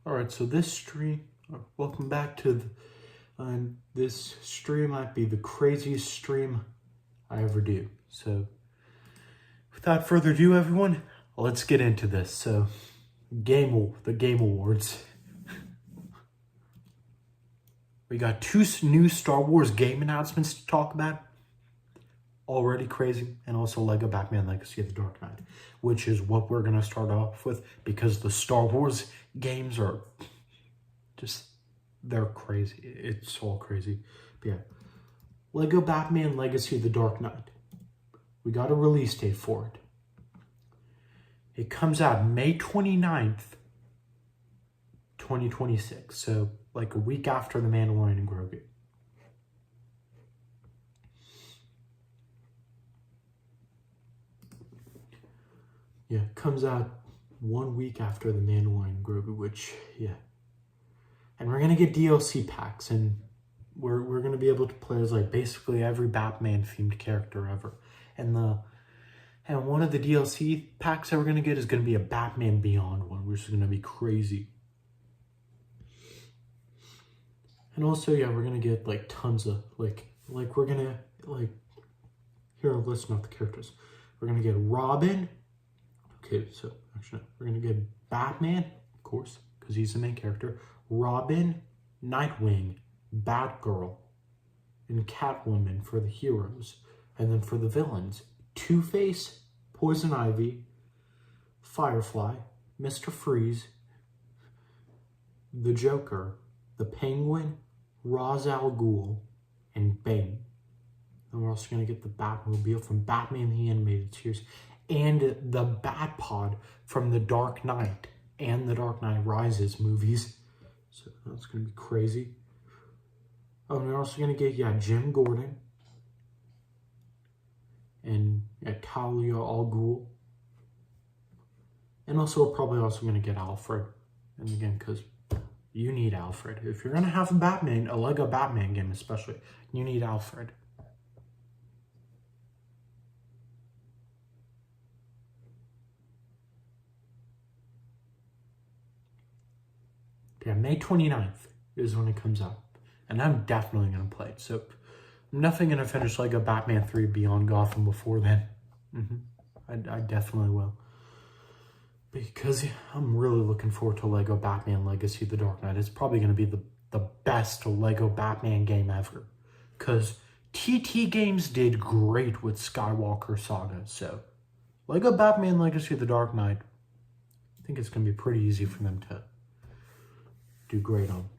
Alright, so this stream, welcome back to this stream might be the craziest stream I ever do. So, without further ado, everyone, let's get into this. So, the Game Awards. We got 2 new Star Wars game announcements to talk about. Already crazy. And also Lego Batman Legacy of the Dark Knight, which is what we're going to start off with because the Star Wars games are just, they're crazy. It's all crazy. But yeah, Lego Batman Legacy of the Dark Knight. We got a release date for it. It comes out May 29th, 2026. So like a week after The Mandalorian and Grogu. Yeah, it comes out 1 week after The Mandalorian and Grogu, which, yeah. And we're going to get DLC packs, and we're going to be able to play as like basically every Batman themed character ever. And one of the DLC packs that we're going to get is going to be a Batman Beyond one, which is going to be crazy. And also, yeah, we're going to get like tons of like we're going to like, here, I'll list off the characters. We're going to get Robin. Okay, so actually, we're going to get Batman, of course, because he's the main character. Robin, Nightwing, Batgirl, and Catwoman for the heroes. And then for the villains, Two-Face, Poison Ivy, Firefly, Mr. Freeze, the Joker, the Penguin, Ra's al Ghul, and Bane. And we're also going to get the Batmobile from Batman the Animated Series, and the Batpod from the Dark Knight and the Dark Knight Rises movies. So that's going to be crazy. Oh, and we're also going to get, Jim Gordon and Talia al Ghul. And also, we're probably also going to get Alfred. And again, because you need Alfred. If you're going to have a Lego Batman game especially, you need Alfred. Yeah, May 29th is when it comes out. And I'm definitely going to play it. So I'm definitely going to finish Lego Batman 3 Beyond Gotham before then. I definitely will. Because I'm really looking forward to Lego Batman Legacy of the Dark Knight. It's probably going to be the best Lego Batman game ever. Because TT Games did great with Skywalker Saga. So Lego Batman Legacy of the Dark Knight, I think it's going to be pretty easy for them to do great on.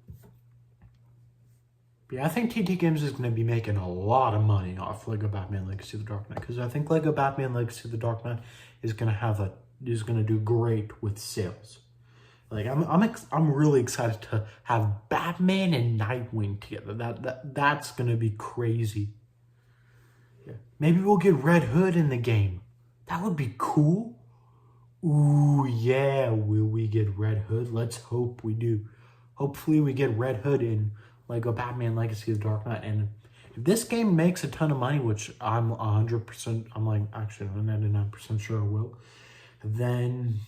But yeah, I think TT Games is going to be making a lot of money off Lego Batman Legacy of the Dark Knight, because I think Lego Batman Legacy of the Dark Knight is going to do great with sales. Like I'm really excited to have Batman and Nightwing together. That's going to be crazy. Yeah. Maybe we'll get Red Hood in the game. That would be cool. Ooh, yeah, will we get Red Hood? Let's hope we do. Hopefully we get Red Hood in Lego Batman Legacy of the Dark Knight. And if this game makes a ton of money, which I'm 100%, I'm like actually 99% sure it will, then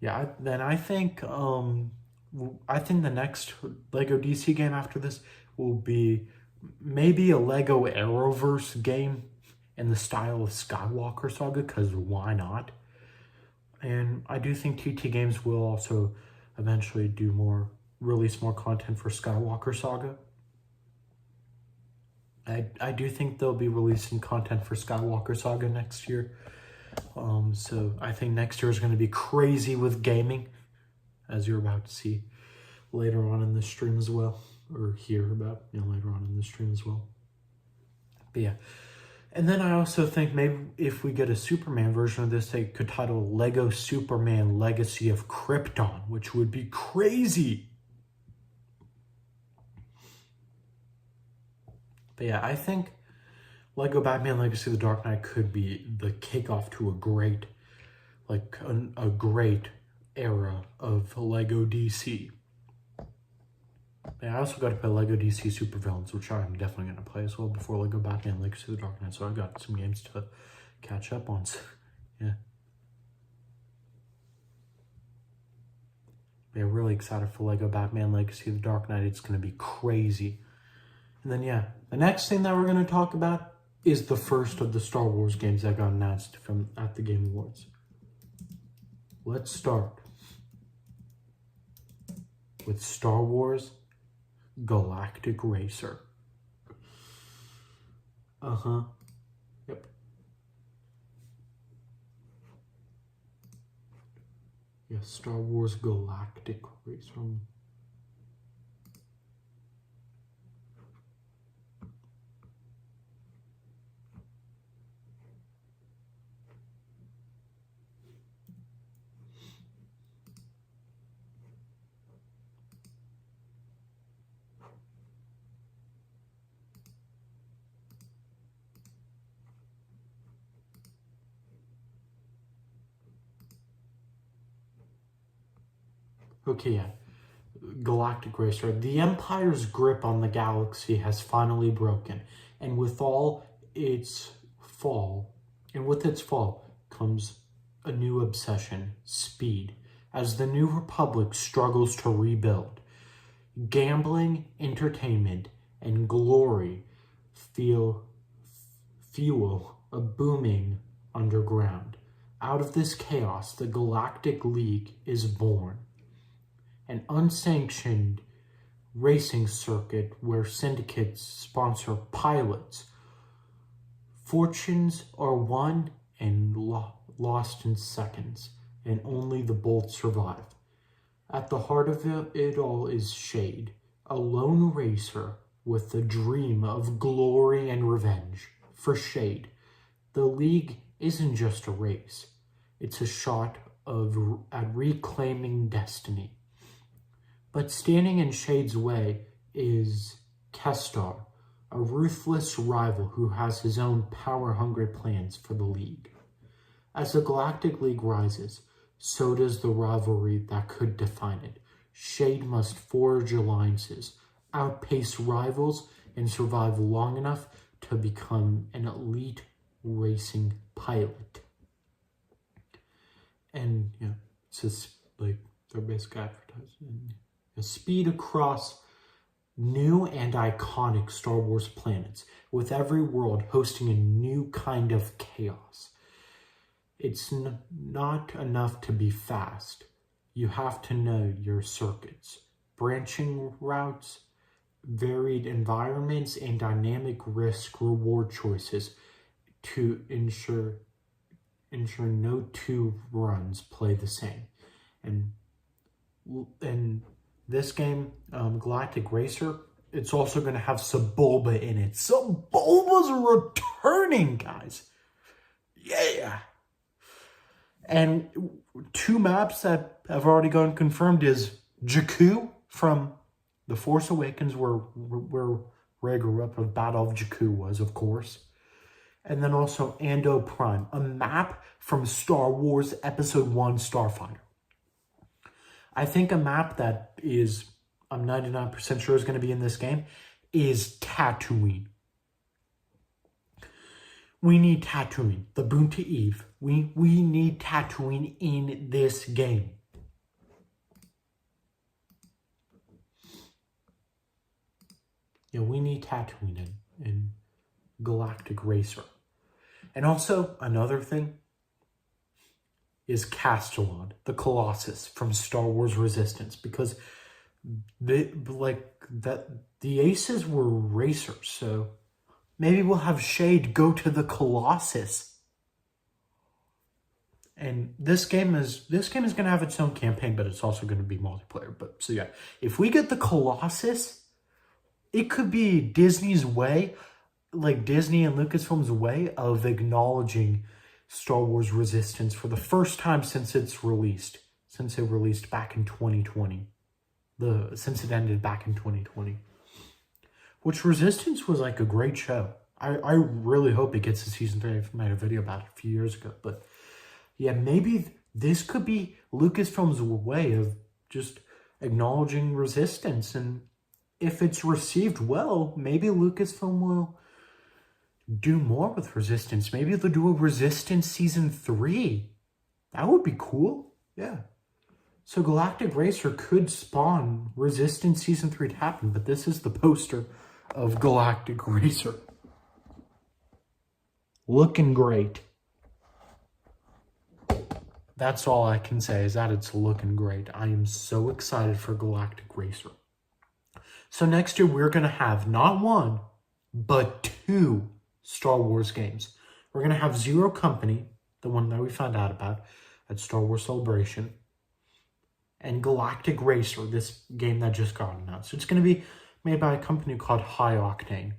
yeah, then I think the next Lego DC game after this will be maybe a Lego Arrowverse game in the style of Skywalker Saga, because why not? And I do think TT Games will also eventually release more content for Skywalker Saga. I do think they'll be releasing content for Skywalker Saga next year. So I think next year is going to be crazy with gaming, as you're about to see later on in the stream as well, or hear about later on in the stream as well. But yeah. And then I also think maybe if we get a Superman version of this, they could title Lego Superman Legacy of Krypton, which would be crazy. But yeah, I think Lego Batman Legacy of the Dark Knight could be the kickoff to a great era of Lego DC. Yeah, I also got to play Lego DC Supervillains, which I'm definitely going to play as well before Lego Batman Legacy of the Dark Knight. So I've got some games to catch up on. Yeah. Yeah, really excited for Lego Batman Legacy of the Dark Knight. It's going to be crazy. And then, yeah, the next thing that we're going to talk about is the first of the Star Wars games that got announced at the Game Awards. Let's start with Star Wars Galactic Racer. Yep. Yeah, Star Wars Galactic Racer. Okay, yeah. Galactic Racer. The Empire's grip on the galaxy has finally broken, and with its fall comes a new obsession: speed. As the New Republic struggles to rebuild, gambling, entertainment, and glory fuel a booming underground. Out of this chaos, the Galactic League is born. An unsanctioned racing circuit where syndicates sponsor pilots. Fortunes are won and lost in seconds, and only the bold survive. At the heart of it all is Shade, a lone racer with the dream of glory and revenge. For Shade, the League isn't just a race. It's a shot at reclaiming destiny. But standing in Shade's way is Kestar, a ruthless rival who has his own power-hungry plans for the League. As the Galactic League rises, so does the rivalry that could define it. Shade must forge alliances, outpace rivals, and survive long enough to become an elite racing pilot. And yeah, it's just like their basic advertising. Speed across new and iconic Star Wars planets, with every world hosting a new kind of chaos. It's not enough to be fast. You have to know your circuits, branching routes, varied environments, and dynamic risk-reward choices to ensure no two runs play the same. And this game, Galactic Racer, it's also going to have Sebulba in it. Sebulba's returning, guys. Yeah. And 2 maps that have already gone confirmed is Jakku from The Force Awakens, where Rey grew up, of Battle of Jakku was, of course. And then also Ando Prime, a map from Star Wars Episode 1 Starfighter. I think a map that I'm 99% sure is going to be in this game is Tatooine. We need Tatooine, the Boonta Eve. We need Tatooine in this game. Yeah, we need Tatooine in Galactic Racer. And also, another thing is Castellan, the Colossus from Star Wars Resistance, because the Aces were racers, so maybe we'll have Shade go to the Colossus. And this game is going to have its own campaign, but it's also going to be multiplayer. But so yeah, if we get the Colossus, it could be Disney's way, like Disney and Lucasfilm's way of acknowledging Star Wars Resistance for the first time since it released back in 2020. Since it ended back in 2020. Which Resistance was like a great show. I really hope it gets a season 3. I made a video about it a few years ago. But yeah, maybe this could be Lucasfilm's way of just acknowledging Resistance. And if it's received well, maybe Lucasfilm will do more with Resistance. Maybe they'll do a Resistance season 3. That would be cool. Yeah. So Galactic Racer could spawn Resistance Season 3 to happen, but this is the poster of Galactic Racer. Looking great. That's all I can say, is that it's looking great. I am so excited for Galactic Racer. So next year we're going to have not one, but 2 Star Wars games. We're going to have Zero Company, the one that we found out about at Star Wars Celebration, and Galactic Racer, this game that just got announced. It's going to be made by a company called High Octane.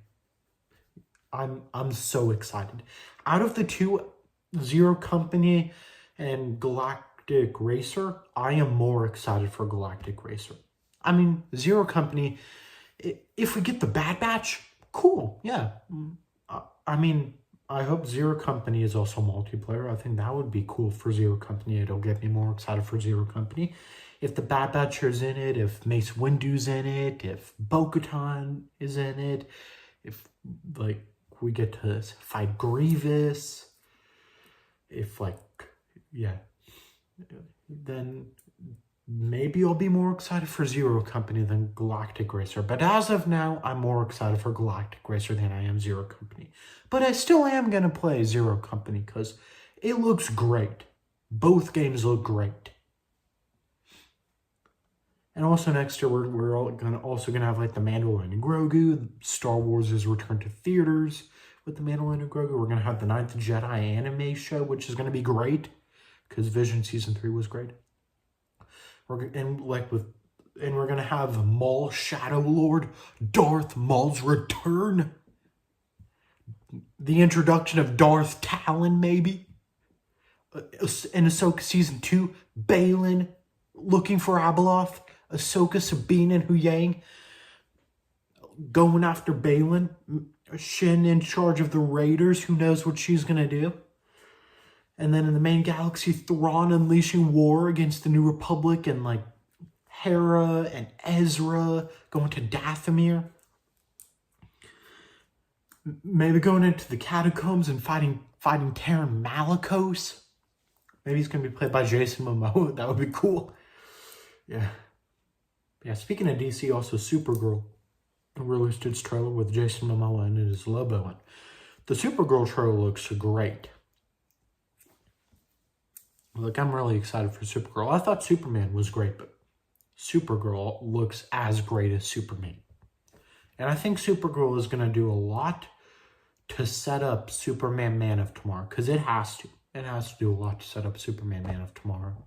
I'm so excited. Out of the 2, Zero Company and Galactic Racer, I am more excited for Galactic Racer. I mean, Zero Company, if we get the Bad Batch, cool, yeah. I mean, I hope Zero Company is also multiplayer. I think that would be cool for Zero Company. It'll get me more excited for Zero Company. If the Bad Batch is in it, if Mace Windu's in it, if Bo-Katan is in it, if, like, we get to fight Grievous, if, like, yeah, then maybe I'll be more excited for Zero Company than Galactic Racer. But as of now, I'm more excited for Galactic Racer than I am Zero Company. But I still am going to play Zero Company because it looks great. Both games look great. And also next year, we're also gonna have like the Mandalorian and Grogu. Star Wars is returned to theaters with the Mandalorian and Grogu. We're gonna have the Ninth Jedi anime show, which is gonna be great because Vision Season 3 was great. We're gonna have Maul Shadow Lord, Darth Maul's return, the introduction of Darth Talon, maybe, in Ahsoka Season 2, Balin looking for Abeloth, Ahsoka, Sabine, and Huyang going after Balin, Shin in charge of the Raiders, who knows what she's gonna do. And then in the main galaxy, Thrawn unleashing war against the New Republic, and like Hera and Ezra going to Dathomir. Maybe going into the catacombs and fighting Terran Malicos. Maybe he's going to be played by Jason Momoa. That would be cool. Yeah. Yeah, speaking of DC, also Supergirl released its trailer with Jason Momoa and it is Lobo. And the Supergirl trailer looks great. Look, I'm really excited for Supergirl. I thought Superman was great, but Supergirl looks as great as Superman. And I think Supergirl is going to do a lot to set up Superman Man of Tomorrow, because it has to. It has to do a lot to set up Superman Man of Tomorrow.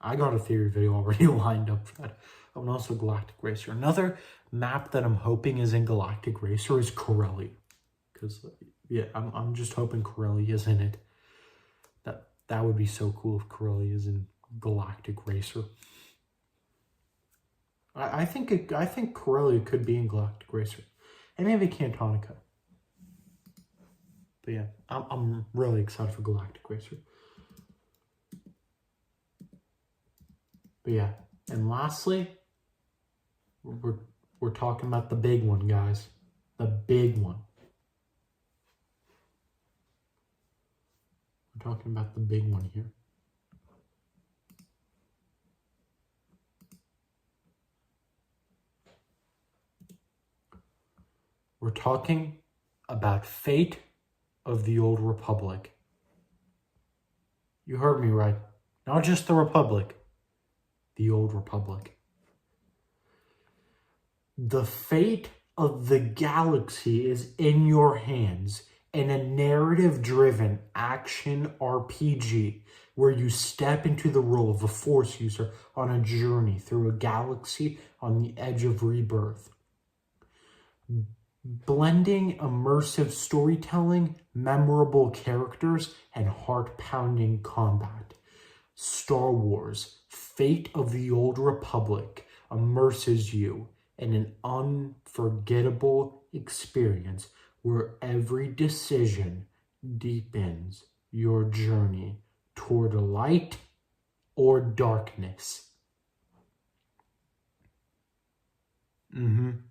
I got a theory video already lined up for that. Oh, and also Galactic Racer. Another map that I'm hoping is in Galactic Racer is Corellia. Because, yeah, I'm just hoping Corellia is in it. That would be so cool if Corellia is in Galactic Racer. I think Corellia could be in Galactic Racer. And maybe Cantonica. But yeah, I'm really excited for Galactic Racer. But yeah, and lastly, we're talking about the big one, guys. The big one. We're talking about the big one here. We're talking about Fate of the Old Republic. You heard me right. Not just the Republic. The Old Republic. The fate of the galaxy is in your hands in a narrative-driven action RPG where you step into the role of a Force user on a journey through a galaxy on the edge of rebirth. Blending immersive storytelling, memorable characters, and heart-pounding combat. Star Wars, Fate of the Old Republic immerses you in an unforgettable experience where every decision deepens your journey toward light or darkness. When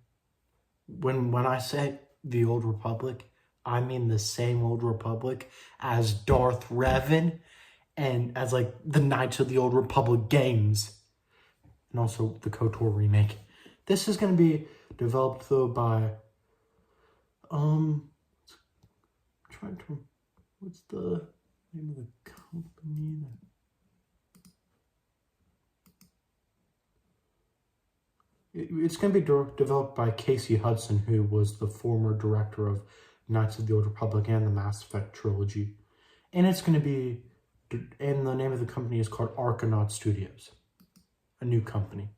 I say the Old Republic, I mean the same Old Republic as Darth Revan and as like the Knights of the Old Republic games. and also the KOTOR remake. This is going to be developed though by what's the name of the company? It's going to be developed by Casey Hudson, who was the former director of Knights of the Old Republic and the Mass Effect trilogy. And it's going to be, and the name of the company is called Argonaut Studios, a new company.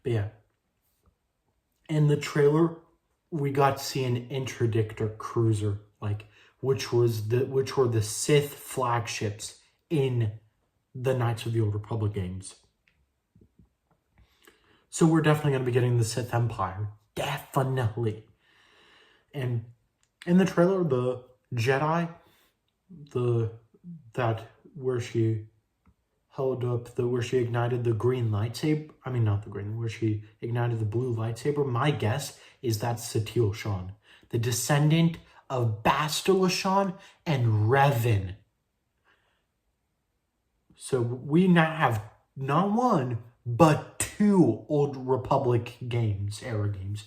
But yeah, in the trailer, we got to see an interdictor cruiser, which were the Sith flagships in the Knights of the Old Republic games. So we're definitely going to be getting the Sith Empire. Definitely. And in the trailer, the Jedi, where she held up, where she ignited the green lightsaber, where she ignited the blue lightsaber, my guess is that's Satele Shan, the descendant of Bastila Shan and Revan. So we now have not one, but 2 Old Republic era games.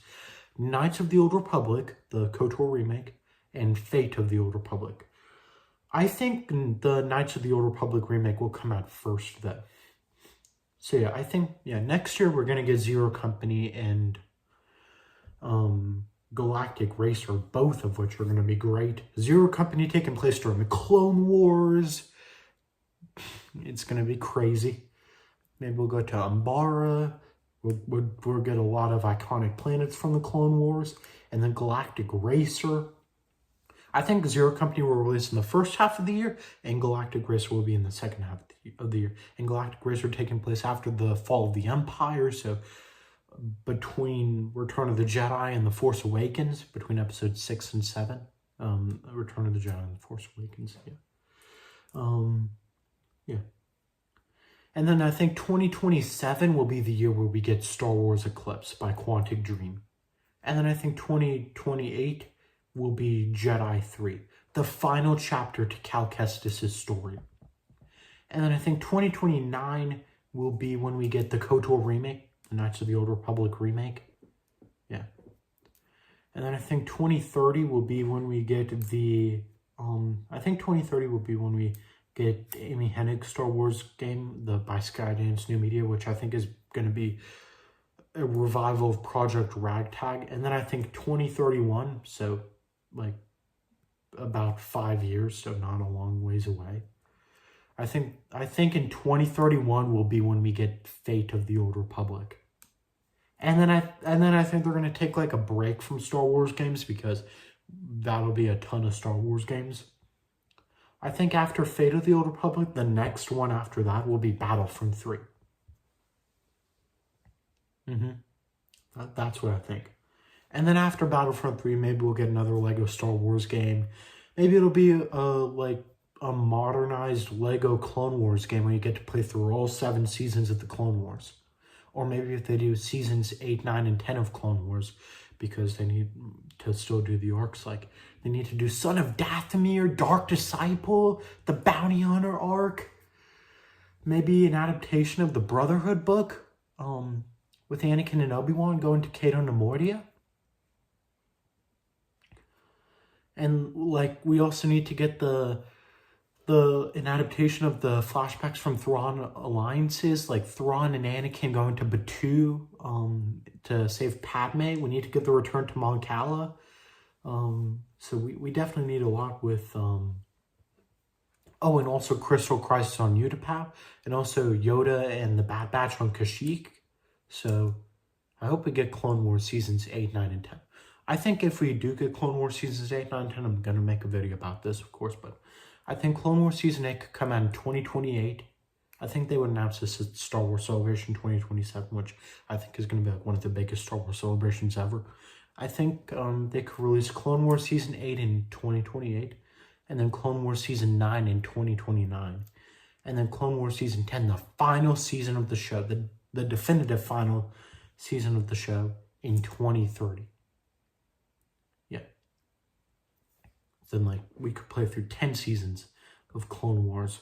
Knights of the Old Republic, the KOTOR remake, and Fate of the Old Republic. I think the Knights of the Old Republic remake will come out first then. So yeah, I think, next year we're going to get Zero Company and Galactic Racer, both of which are going to be great. Zero Company taking place during the Clone Wars. It's going to be crazy. Maybe we'll go to Umbara. We'll get a lot of iconic planets from the Clone Wars. And then Galactic Racer. I think Zero Company will release in the first half of the year, and Galactic Racer will be in the second half of the year. And Galactic Racer taking place after the fall of the Empire, so between Return of the Jedi and The Force Awakens, between episodes 6 and 7. Return of the Jedi and The Force Awakens, yeah. And then I think 2027 will be the year where we get Star Wars Eclipse by Quantic Dream. And then I think 2028 will be Jedi 3, the final chapter to Cal Kestis' story. And then I think 2029 will be when we get the KOTOR remake, the Knights of the Old Republic remake. Yeah. And then I think 2030 will be when we get the, get Amy Hennig's Star Wars game, by Skydance New Media, which I think is going to be a revival of Project Ragtag. And then I think 2031, so about 5 years, so not a long ways away. I think in 2031 will be when we get Fate of the Old Republic. And then I think they're going to take a break from Star Wars games, because that'll be a ton of Star Wars games. I think after Fate of the Old Republic, the next one after that will be Battlefront 3. That's what I think. And then after Battlefront 3, maybe we'll get another Lego Star Wars game. Maybe it'll be a modernized Lego Clone Wars game where you get to play through all 7 seasons of the Clone Wars. Or maybe if they do seasons 8, 9, and 10 of Clone Wars, because they need to still do the arcs. They need to do Son of Dathomir, Dark Disciple, the Bounty Hunter arc. Maybe an adaptation of the Brotherhood book, with Anakin and Obi-Wan going to Cato Neimoidia. And we also need to get an adaptation of the flashbacks from Thrawn alliances, like Thrawn and Anakin going to Batuu to save Padme. We need to get the return to Mon Cala. So we definitely need a lot with and also Crystal Crisis on Utapau, and also Yoda and the Bad Batch on Kashyyyk. So I hope we get Clone Wars seasons 8, 9, and 10. I think if we do get Clone Wars seasons 8, 9, 10, I'm going to make a video about this, of course, but I think Clone Wars season 8 could come out in 2028. I think they would announce this at Star Wars Celebration 2027, which I think is going to be one of the biggest Star Wars celebrations ever. I think they could release Clone Wars season 8 in 2028, and then Clone Wars season 9 in 2029, and then Clone Wars season 10, the final season of the show, the definitive final season of the show, in 2030. Then we could play through 10 seasons of Clone Wars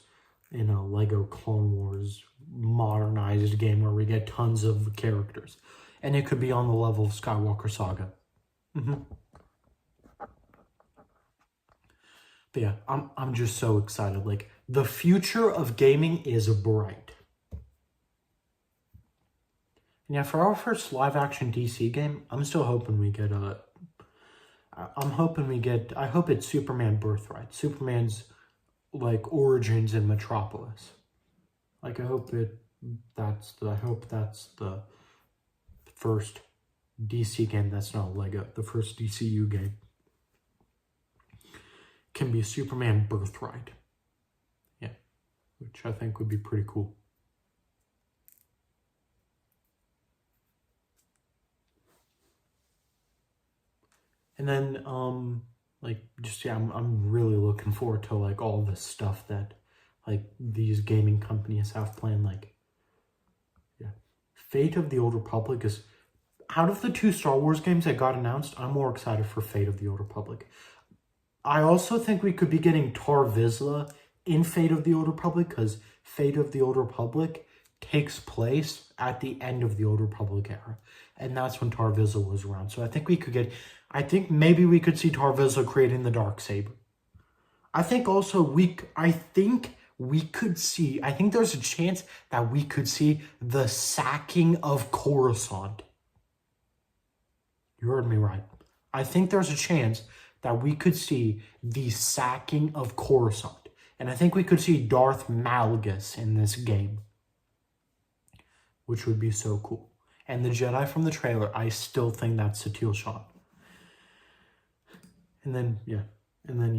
in a Lego Clone Wars modernized game where we get tons of characters. And it could be on the level of Skywalker Saga. But yeah, I'm just so excited. Like, the future of gaming is bright. And yeah, for our first live-action DC game, I'm still hoping we get I hope it's Superman Birthright. Superman's, like, origins in Metropolis. Like, I hope that's the first DC game that's not Lego. The first DCU game can be Superman Birthright. Yeah, which I think would be pretty cool. And then, like, just, yeah, I'm really looking forward to, like, all this stuff that, like, these gaming companies have planned. Like, yeah, Fate of the Old Republic is, out of the 2 Star Wars games that got announced, I'm more excited for Fate of the Old Republic. I also think we could be getting Tar Vizsla in Fate of the Old Republic, because Fate of the Old Republic takes place at the end of the Old Republic era. And that's when Tar Vizsla was around. So I think maybe we could see Tar Vizsla creating the Darksaber. I think there's a chance that we could see the sacking of Coruscant. You heard me right. I think there's a chance that we could see the sacking of Coruscant. And I think we could see Darth Malgus in this game, which would be so cool. And the Jedi from the trailer, I still think that's Satele Shan. And then,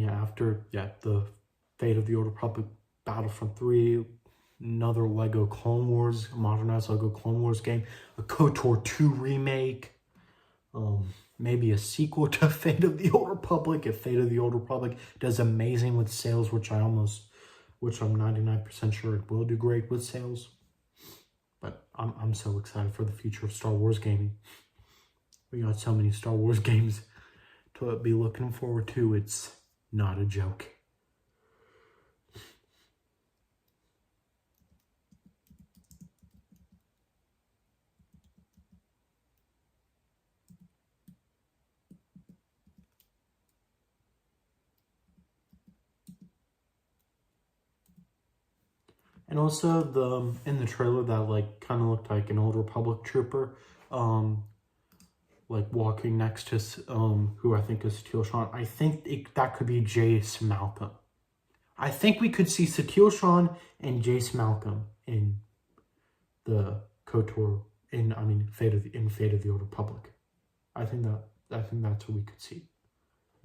after the Fate of the Old Republic, Battlefront 3, another Lego Clone Wars, modernized Lego Clone Wars game, a KOTOR 2 remake, maybe a sequel to Fate of the Old Republic if Fate of the Old Republic does amazing with sales, which I'm 99% sure it will do great with sales. But I'm so excited for the future of Star Wars gaming. We got so many Star Wars games to be looking forward to. It's not a joke. And also in the trailer that like kind of looked like an Old Republic trooper, like walking next to who I think is Satele Shan. I think that could be Jace Malcolm. I think we could see Satele Shan and Jace Malcolm in the KOTOR Fate of the Old Republic. I think that's what we could see.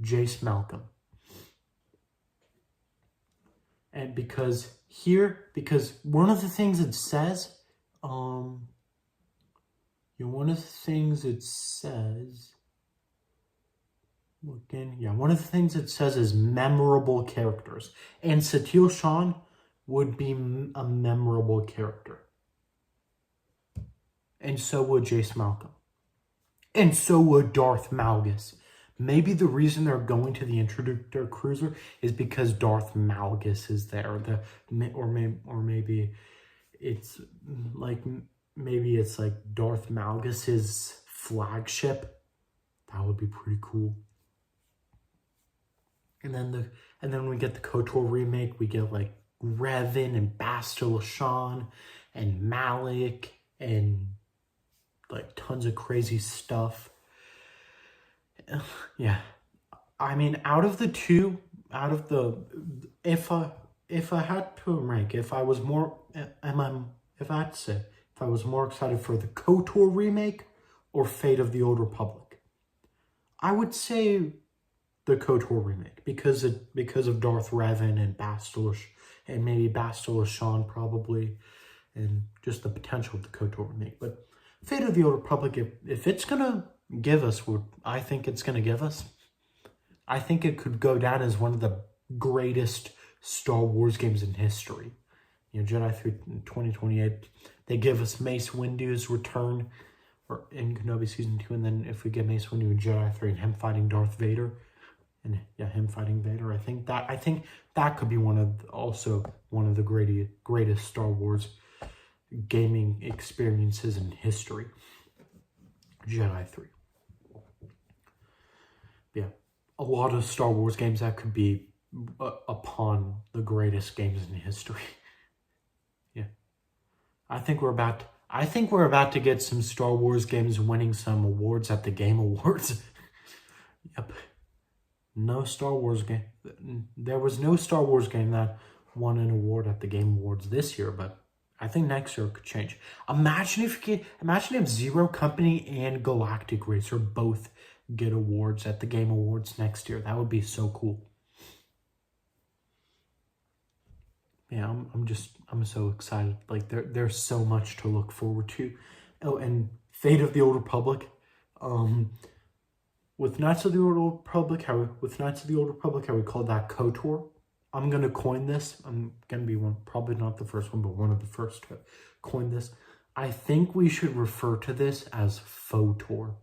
Jace Malcolm. And because one of the things it says, one of the things it says is memorable characters. And Satele Shan would be a memorable character. And so would Jace Malcolm. And so would Darth Malgus. Maybe the reason they're going to the Interdictor Cruiser is because Darth Malgus is there. Or maybe it's like Darth Malgus's flagship. That would be pretty cool. And then when we get the KOTOR remake, we get like Revan and Bastila Shan and Malik and like tons of crazy stuff. Yeah, I mean, if I had to rank, if I was more excited for the KOTOR remake or Fate of the Old Republic, I would say the KOTOR remake because of Darth Revan and and maybe Bastila Shan probably, and just the potential of the KOTOR remake. But Fate of the Old Republic, if it's gonna give us what I think it's going to give us, I think it could go down as one of the greatest Star Wars games in history. Jedi 3 2028, they give us Mace Windu's return or in Kenobi Season 2, and then if we get Mace Windu in Jedi 3 and him fighting Darth Vader, I think that could be one of also one of the greatest Star Wars gaming experiences in history. Jedi 3. Yeah, a lot of Star Wars games that could be upon the greatest games in history. Yeah, I think we're about to get some Star Wars games winning some awards at the Game Awards. Yep. No Star Wars game. There was no Star Wars game that won an award at the Game Awards this year, but I think next year it could change. Imagine if Zero Company and Galactic Racer both get awards at the Game Awards next year. That would be so cool. Yeah, I'm so excited. Like there's so much to look forward to. Oh, and Fate of the Old Republic. With Knights of the Old Republic, how we call that KOTOR. I'm gonna coin this. I'm gonna be probably not the first one, but one of the first to coin this. I think we should refer to this as FOTOR.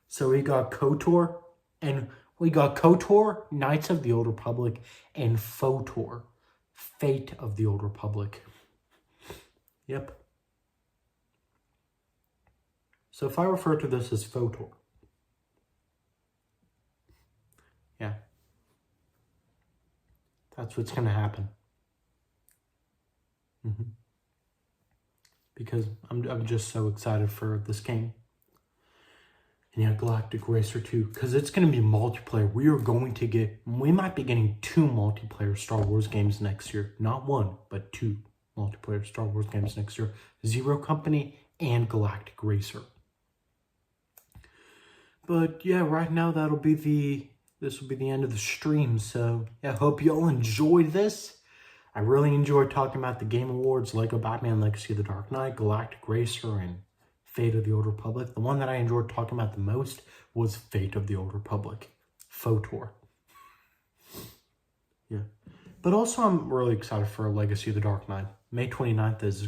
So we got KOTOR, Knights of the Old Republic, and FOTOR, Fate of the Old Republic. Yep. So if I refer to this as FOTOR, yeah, that's what's going to happen. Because I'm just so excited for this game. And yeah, Galactic Racer 2, because it's going to be multiplayer. We might be getting 2 multiplayer Star Wars games next year. Not 1, but 2 multiplayer Star Wars games next year. Zero Company and Galactic Racer. But yeah, right now this will be the end of the stream. So yeah, I hope you all enjoyed this. I really enjoyed talking about the Game Awards, Lego Batman Legacy of the Dark Knight, Galactic Racer, and Fate of the Old Republic. The one that I enjoyed talking about the most was Fate of the Old Republic. FOTOR. Yeah. But also I'm really excited for Legacy of the Dark Knight. May 29th is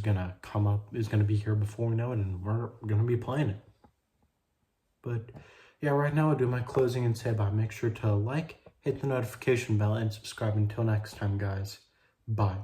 gonna be here before we know it, and we're gonna be playing it. But yeah, right now I'll do my closing and say bye. Make sure to like, hit the notification bell, and subscribe. Until next time, guys. Bye.